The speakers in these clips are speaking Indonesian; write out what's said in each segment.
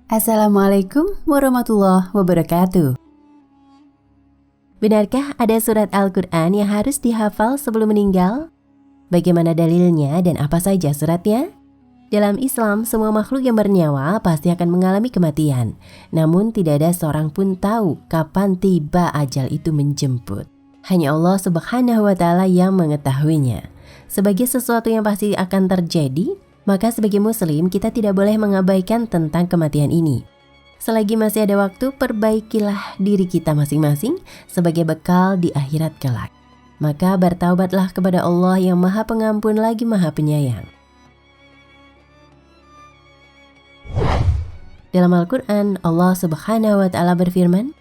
Assalamualaikum warahmatullahi wabarakatuh. Benarkah ada surat Al-Quran yang harus dihafal sebelum meninggal? Bagaimana dalilnya dan apa saja suratnya? Dalam Islam, semua makhluk yang bernyawa pasti akan mengalami kematian. Namun tidak ada seorang pun tahu kapan tiba ajal itu menjemput. Hanya Allah Subhanahu wa Ta'ala yang mengetahuinya. Sebagai sesuatu yang pasti akan terjadi, maka sebagai muslim kita tidak boleh mengabaikan tentang kematian ini. Selagi masih ada waktu, perbaikilah diri kita masing-masing sebagai bekal di akhirat kelak. Maka bertaubatlah kepada Allah yang Maha Pengampun lagi Maha Penyayang. Dalam Al-Quran, Allah Subhanahu wa Ta'ala berfirman,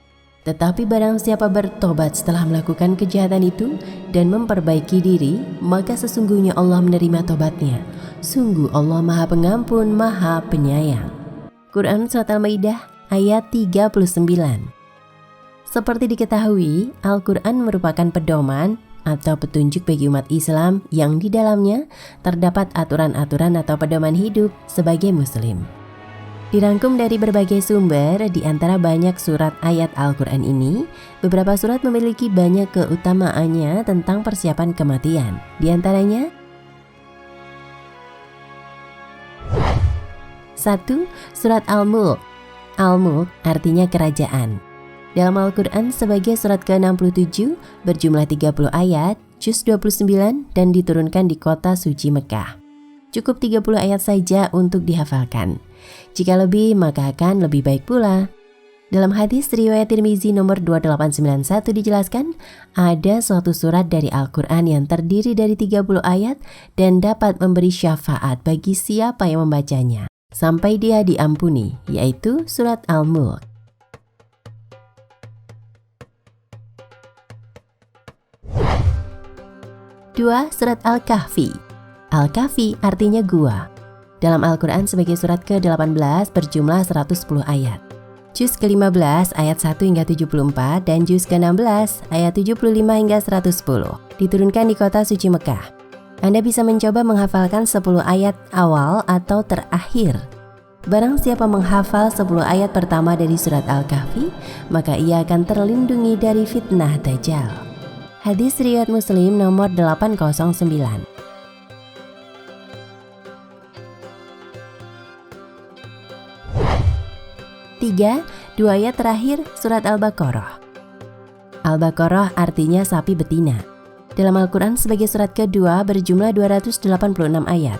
"Tetapi barang siapa bertobat setelah melakukan kejahatan itu dan memperbaiki diri, maka sesungguhnya Allah menerima tobatnya. Sungguh Allah Maha Pengampun, Maha Penyayang." Quran Surat Al-Maidah ayat 39. Seperti diketahui, Al-Quran merupakan pedoman atau petunjuk bagi umat Islam yang di dalamnya terdapat aturan-aturan atau pedoman hidup sebagai muslim. Dirangkum dari berbagai sumber, di antara banyak surat ayat Al-Quran ini, beberapa surat memiliki banyak keutamaannya tentang persiapan kematian. Di antaranya, 1. Surat Al-Mulk. Al-Mulk artinya kerajaan. Dalam Al-Quran sebagai surat ke-67 berjumlah 30 ayat, juz 29 dan diturunkan di kota suci Mekah. Cukup 30 ayat saja untuk dihafalkan. Jika lebih, maka akan lebih baik pula. Dalam hadis riwayat Tirmizi nomor 2891 dijelaskan, ada suatu surat dari Al-Quran yang terdiri dari 30 ayat dan dapat memberi syafaat bagi siapa yang membacanya sampai dia diampuni, yaitu surat Al-Mulk. 2. Surat Al-Kahfi. Al-Kahfi artinya gua. Dalam Al-Quran sebagai surat ke-18 berjumlah 110 ayat. Juz ke-15 ayat 1 hingga 74 dan juz ke-16 ayat 75 hingga 110. Diturunkan di kota suci Mekah. Anda bisa mencoba menghafalkan 10 ayat awal atau terakhir. Barang siapa menghafal 10 ayat pertama dari surat Al-Kahfi, maka ia akan terlindungi dari fitnah Dajjal. Hadis riwayat Muslim nomor 809. 3. 2 ayat terakhir surat Al-Baqarah. Al-Baqarah artinya sapi betina. Dalam Al-Quran sebagai surat kedua berjumlah 286 ayat.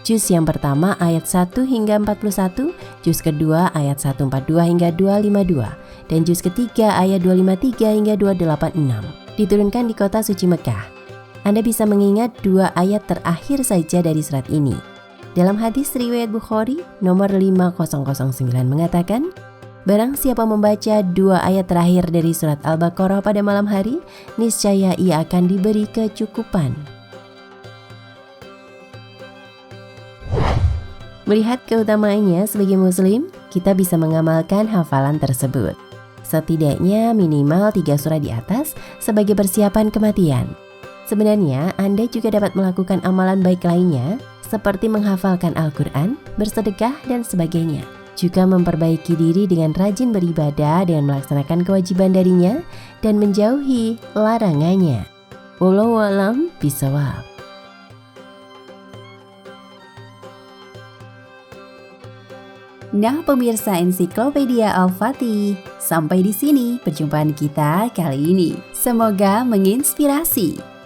Juz yang pertama ayat 1 hingga 41, juz kedua ayat 142 hingga 252, dan juz ketiga ayat 253 hingga 286. Diturunkan di kota suci Mekah. Anda bisa mengingat 2 ayat terakhir saja dari surat ini. Dalam hadis riwayat Bukhari nomor 5009 mengatakan, barang siapa membaca 2 ayat terakhir dari surat Al-Baqarah pada malam hari, niscaya ia akan diberi kecukupan. Melihat keutamaannya sebagai muslim, kita bisa mengamalkan hafalan tersebut. Setidaknya minimal 3 surat di atas sebagai persiapan kematian. Sebenarnya Anda juga dapat melakukan amalan baik lainnya seperti menghafalkan Al-Quran, bersedekah, dan sebagainya. Juga memperbaiki diri dengan rajin beribadah dengan melaksanakan kewajiban darinya dan menjauhi larangannya. Wallahu a'lam bishawab. Nah pemirsa Ensiklopedia Al-Fatih, sampai di sini perjumpaan kita kali ini. Semoga menginspirasi.